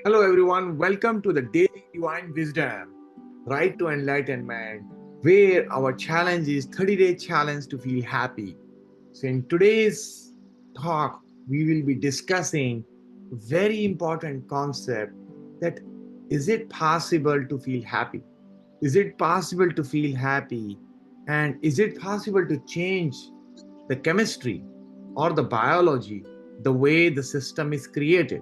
Hello, everyone. Welcome to the Daily Divine Wisdom, Right to Enlightenment, where our challenge is 30-day challenge to feel happy. So, in today's talk, we will be discussing a very important concept that is it possible to feel happy? Is it possible to feel happy? And is it possible to change the chemistry or the biology, the way the system is created?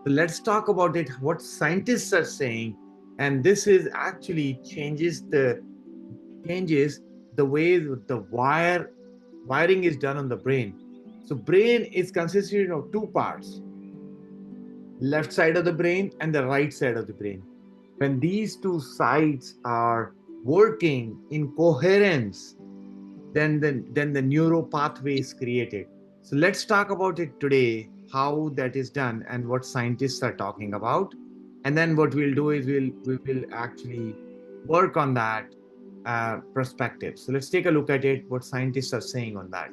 So let's talk about it, what scientists are saying. And this is actually changes the way the wiring is done on the brain. So brain is consisted of two parts, left side of the brain and the right side of the brain. When these two sides are working in coherence, then the neuro pathway is created. So let's talk about it today, how that is done and what scientists are talking about. And then what we'll do is we will actually work on that perspective. So let's take a look at it, what scientists are saying on that.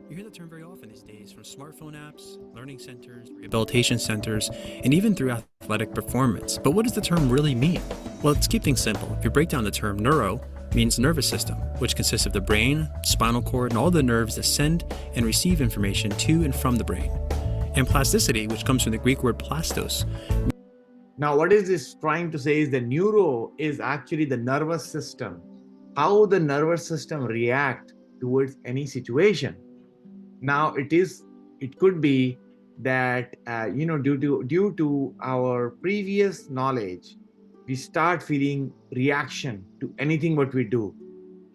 You hear the term very often these days from smartphone apps, learning centers, rehabilitation centers, and even through athletic performance. But what does the term really mean? Well, let's keep things simple. If you break down the term neuro, means nervous system, which consists of the brain, spinal cord, and all the nerves that send and receive information to and from the brain. And plasticity, which comes from the Greek word plastos. Now, what is this trying to say is the neuro is actually the nervous system, how the nervous system react towards any situation. Now it could be that due to our previous knowledge, we start feeling reaction to anything what we do,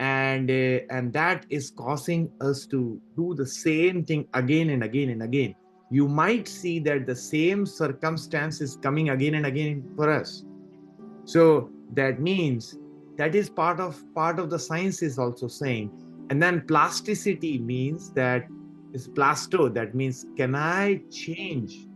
and that is causing us to do the same thing again and again and again. You might see that the same circumstance is coming again and again for us. So that means that is part of the science is also saying. And then plasticity means that is plasto. That means, can I change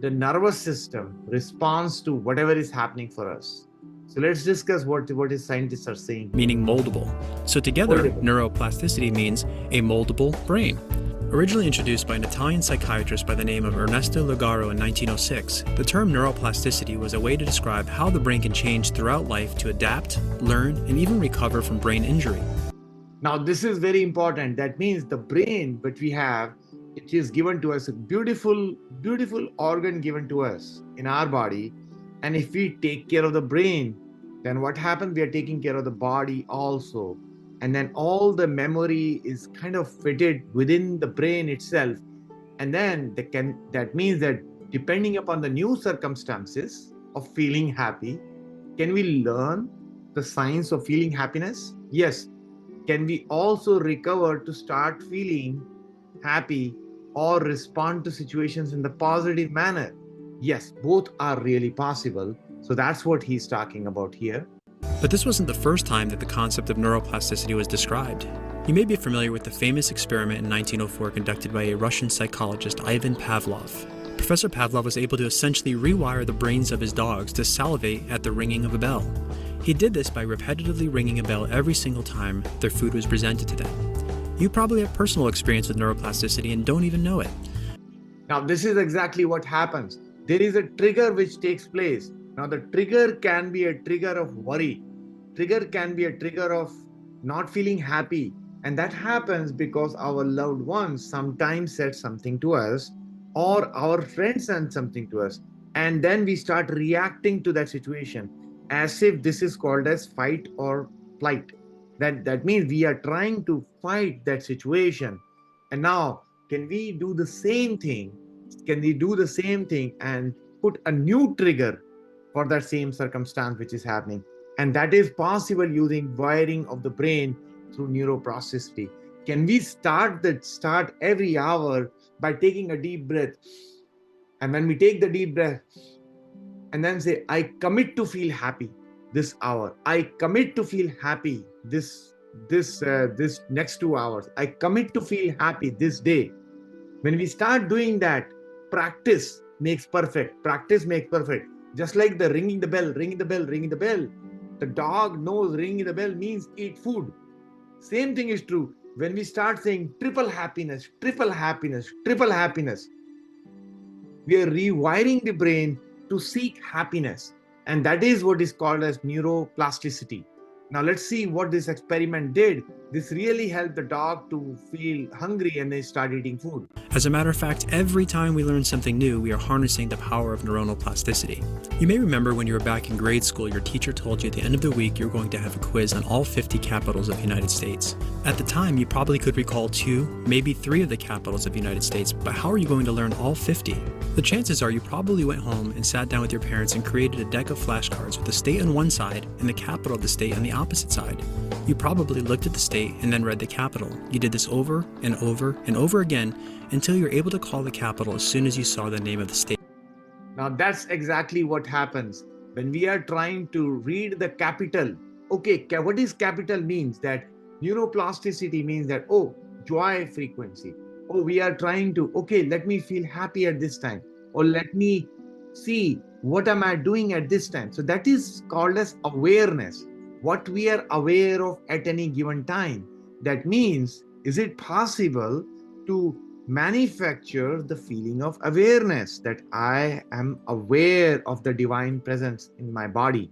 the nervous system response to whatever is happening for us? So let's discuss what is scientists are saying here. Meaning moldable. So together, Moldable. neuroplasticity means a moldable brain. Originally introduced by an Italian psychiatrist by the name of Ernesto Lugaro in 1906, the term neuroplasticity was a way to describe how the brain can change throughout life to adapt, learn, and even recover from brain injury. Now, this is very important. That means the brain that we have, it is given to us, a beautiful, beautiful organ given to us in our body. And if we take care of the brain, then what happens? We are taking care of the body also. And then all the memory is kind of fitted within the brain itself. And then that means that depending upon the new circumstances of feeling happy, can we learn the science of feeling happiness? Yes. Can we also recover to start feeling happy or respond to situations in the positive manner? Yes, both are really possible. So that's what he's talking about here. But this wasn't the first time that the concept of neuroplasticity was described. You may be familiar with the famous experiment in 1904 conducted by a Russian psychologist, Ivan Pavlov. Professor Pavlov was able to essentially rewire the brains of his dogs to salivate at the ringing of a bell. He did this by repetitively ringing a bell every single time their food was presented to them. You probably have personal experience with neuroplasticity and don't even know it. Now, this is exactly what happens. There is a trigger which takes place. Now, the trigger can be a trigger of worry, trigger can be a trigger of not feeling happy. And that happens because our loved ones sometimes said something to us, or our friends said something to us. And then we start reacting to that situation as if this is called as fight or flight. That means we are trying to fight that situation. And now, can we do the same thing? Can we do the same thing and put a new trigger for that same circumstance which is happening? And that is possible using wiring of the brain through neuroplasticity. Can we start every hour by taking a deep breath? And when we take the deep breath and then say, I commit to feel happy this hour. I commit to feel happy this next 2 hours. I commit to feel happy this day. When we start doing that, practice makes perfect. Practice makes perfect. Just like the ringing the bell, ringing the bell, ringing the bell. The dog knows ringing the bell means eat food. Same thing is true. when we start saying triple happiness, triple happiness, triple happiness, we are rewiring the brain to seek happiness. And that is what is called as neuroplasticity. Now, let's see what this experiment did. This really helped the dog to feel hungry and they start eating food. As a matter of fact, every time we learn something new, we are harnessing the power of neuronal plasticity. You may remember when you were back in grade school, your teacher told you at the end of the week you were going to have a quiz on all 50 capitals of the United States. At the time, you probably could recall 2, maybe 3 of the capitals of the United States, but how are you going to learn all 50? The chances are you probably went home and sat down with your parents and created a deck of flashcards with the state on one side and the capital of the state on the opposite side. You probably looked at the state and then read the capital. You did this over and over and over again until you're able to call the capital as soon as you saw the name of the state. Now, that's exactly what happens when we are trying to read the capital. Okay, what is capital means? That neuroplasticity means that, oh, joy frequency. Oh, we are trying to, okay, let me feel happy at this time. Or let me see what am I doing at this time. So that is called as awareness. What we are aware of at any given time. That means, is it possible to manufacture the feeling of awareness that I am aware of the divine presence in my body?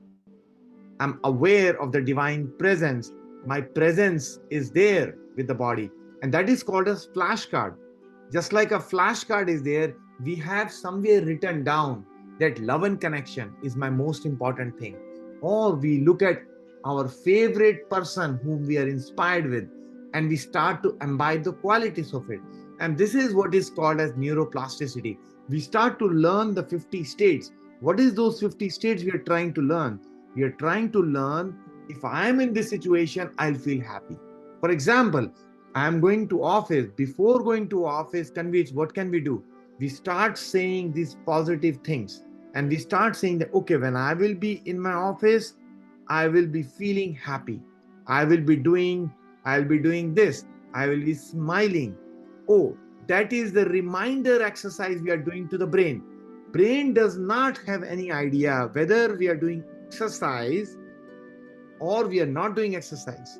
I'm aware of the divine presence. My presence is there with the body. And that is called as flashcard. Just like a flashcard is there, we have somewhere written down that love and connection is my most important thing. Or we look at our favorite person whom we are inspired with, and we start to imbibe the qualities of it. And this is what is called as neuroplasticity. We start to learn the 50 states. What is those 50 states we are trying to learn? We are trying to learn, if I am in this situation, I'll feel happy. For example, I am going to office. Before going to office, what can we do? We start saying these positive things. And we start saying that, okay, when I will be in my office, I will be feeling happy. I'll be doing this. I will be smiling. Oh, that is the reminder exercise we are doing to the brain. Brain does not have any idea whether we are doing exercise or we are not doing exercise.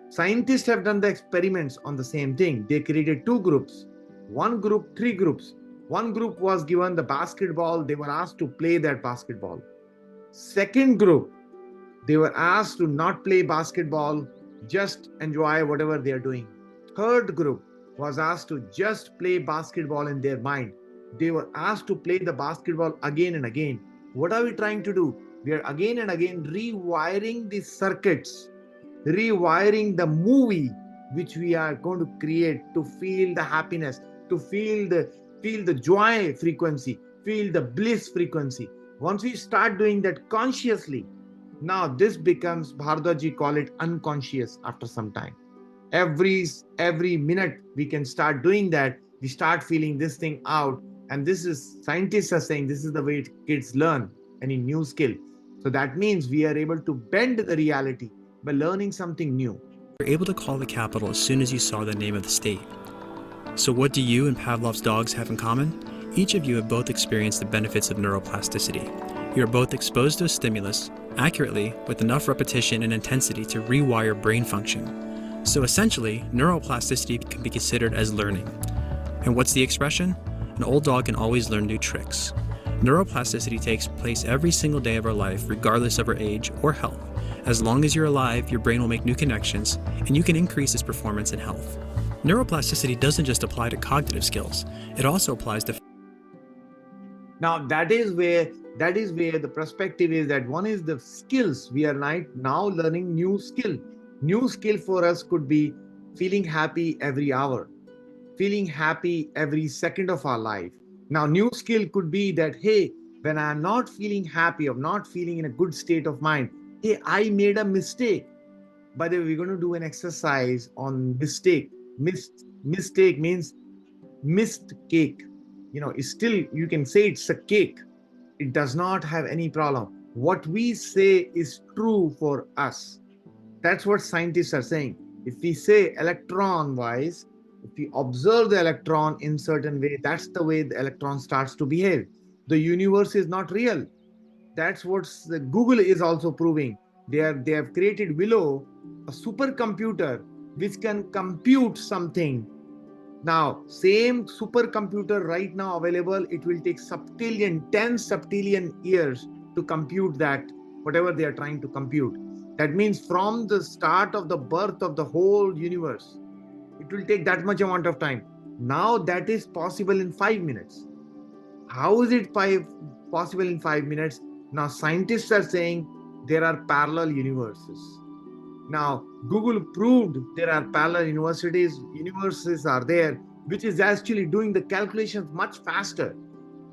Scientists have done the experiments on the same thing. They created 2 groups. One group, 3 groups. One group was given the basketball. They were asked to play that basketball. Second group, they were asked to not play basketball, just enjoy whatever they are doing. Third group was asked to just play basketball in their mind. They were asked to play the basketball again and again. What are we trying to do? We are again and again rewiring the circuits, rewiring the movie which we are going to create to feel the happiness, to feel the joy frequency, feel the bliss frequency. Once we start doing that consciously, now this becomes, Bhardaji call it unconscious after some time. Every minute we can start doing that, we start feeling this thing out. And this is, scientists are saying, this is the way kids learn any new skill. So that means we are able to bend the reality by learning something new. You're able to call the capital as soon as you saw the name of the state. So what do you and Pavlov's dogs have in common? Each of you have both experienced the benefits of neuroplasticity. You are both exposed to a stimulus, accurately, with enough repetition and intensity to rewire brain function. So essentially, neuroplasticity can be considered as learning. And what's the expression? An old dog can always learn new tricks. Neuroplasticity takes place every single day of our life, regardless of our age or health. As long as you're alive, your brain will make new connections, and you can increase its performance and health. Neuroplasticity doesn't just apply to cognitive skills, it also applies to... Now that is where the perspective is, that one is the skills. We are now learning new skill. New skill for us could be feeling happy every hour, feeling happy every second of our life. Now, new skill could be that, hey, when I'm not feeling happy or not feeling in a good state of mind, hey, I made a mistake. By the way, we're going to do an exercise on mistake. Mistake means missed cake. It's still, you can say it's a cake. It does not have any problem. What we say is true for us. That's what scientists are saying. If we say electron-wise, if we observe the electron in certain way, that's the way the electron starts to behave. The universe is not real. That's what Google is also proving. They have created Willow, a supercomputer which can compute something. Now, same supercomputer right now available, it will take septillion, 10 septillion years to compute that, whatever they are trying to compute. That means from the start of the birth of the whole universe, it will take that much amount of time. Now that is possible in 5 minutes. How is it possible in 5 minutes? Now scientists are saying there are parallel universes. Now, Google proved there are parallel universes are there, which is actually doing the calculations much faster.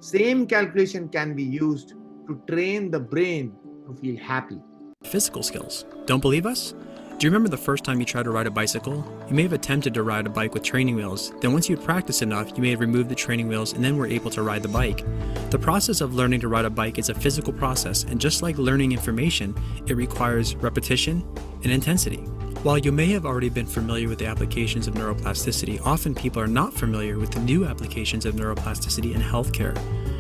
Same calculation can be used to train the brain to feel happy. Physical skills. Don't believe us? Do you remember the first time you tried to ride a bicycle? You may have attempted to ride a bike with training wheels. Then once you had practiced enough, you may have removed the training wheels and then were able to ride the bike. The process of learning to ride a bike is a physical process, and just like learning information, it requires repetition and intensity. While you may have already been familiar with the applications of neuroplasticity, often people are not familiar with the new applications of neuroplasticity in healthcare.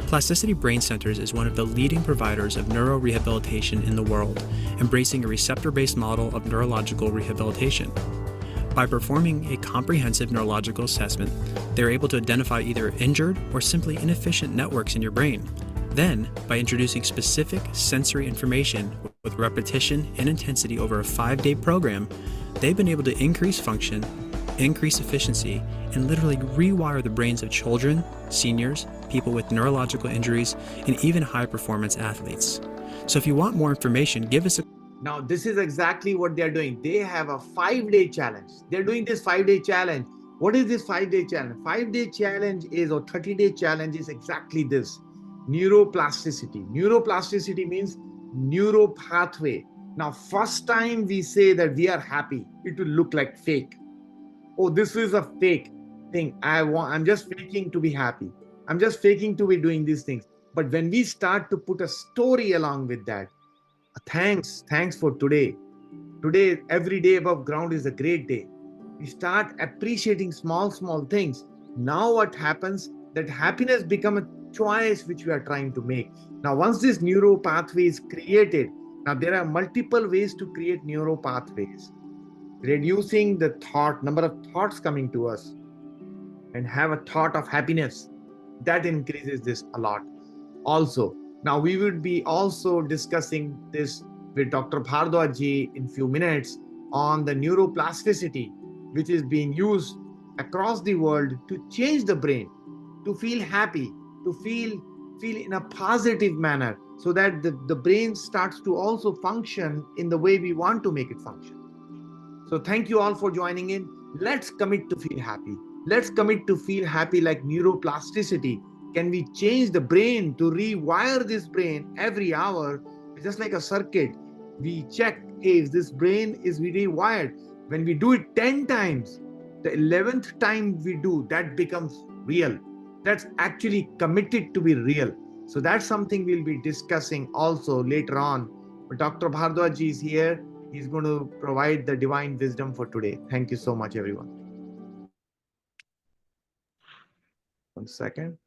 Plasticity Brain Centers is one of the leading providers of neurorehabilitation in the world, embracing a receptor-based model of neurological rehabilitation. By performing a comprehensive neurological assessment, they are able to identify either injured or simply inefficient networks in your brain. Then, by introducing specific sensory information with repetition and intensity over a 5-day program, they've been able to increase function, increase efficiency, and literally rewire the brains of children, seniors, people with neurological injuries, and even high-performance athletes. So if you want more information, give us a... Now, this is exactly what they're doing. They have a 5-day challenge. They're doing this 5-day challenge. What is this 5-day challenge? 5-day challenge is, or 30-day challenge is exactly this. Neuroplasticity. Neuroplasticity means neuro pathway. Now, first time we say that we are happy, it will look like fake. Oh, this is a fake thing. I'm just faking to be happy. I'm just faking to be doing these things. But when we start to put a story along with that, thanks for today. Today, every day above ground is a great day. We start appreciating small things. Now what happens? That happiness become a choice which we are trying to make. Now, once this neuro pathway is created, now there are multiple ways to create neuro pathways. Reducing the number of thoughts coming to us, and have a thought of happiness. That increases this a lot. Also, now we would be also discussing this with Dr. Bhardwaj ji in few minutes on the neuroplasticity, which is being used across the world to change the brain, to feel happy, to feel in a positive manner, so that the brain starts to also function in the way we want to make it function. So thank you all for joining in. Let's commit to feel happy. Let's commit to feel happy like neuroplasticity. Can we change the brain to rewire this brain every hour? Just like a circuit, we check, hey, if this brain is rewired. When we do it 10 times, the 11th time we do, that becomes real. That's actually committed to be real. So that's something we'll be discussing also later on. But Dr. Bhardwaj ji is here. He's going to provide the divine wisdom for today. Thank you so much, everyone. 1 second.